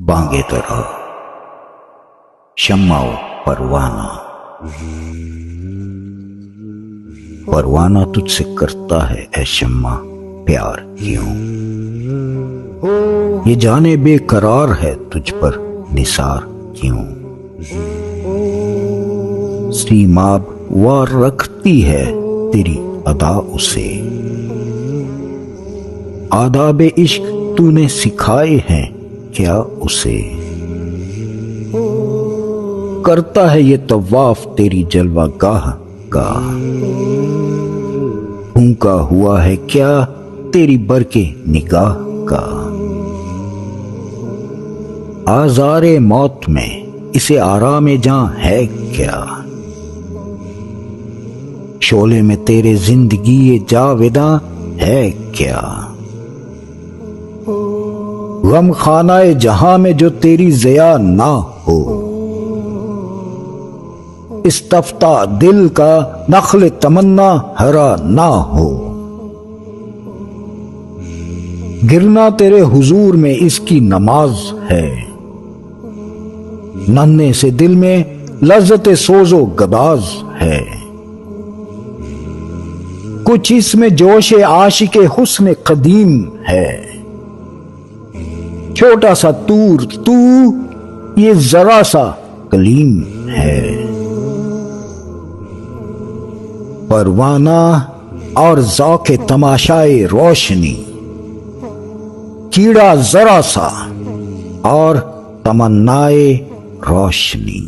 بانگے طرح شمع و پروانہ، پروانہ تجھ سے کرتا ہے اے شمع پیار کیوں؟ یہ جانے بے قرار ہے تجھ پر نثار کیوں؟ سیماب وار رکھتی ہے تیری ادا اسے، آداب عشق تو نے سکھائے ہیں کیا اسے؟ کرتا ہے یہ طواف تیری جلوہ گاہ کا، پھونکا ہوا ہے کیا تیری برکے نگاہ کا؟ آزار موت میں اسے آرام جاں ہے کیا؟ شعلے میں تیرے زندگی جاوداں ہے کیا؟ غم خانہ جہاں میں جو تیری ضیا نہ ہو، استفتہ دل کا نخل تمنا ہرا نہ ہو۔ گرنا تیرے حضور میں اس کی نماز ہے، ننھے سے دل میں لذت سوز و گداز ہے۔ کچھ اس میں جوش عاشق حسن قدیم ہے، چھوٹا سا طور تو یہ ذرا سا کلیم ہے۔ پروانہ اور ذوق تماشائے روشنی، کیڑا ذرا سا اور تمنائے روشنی۔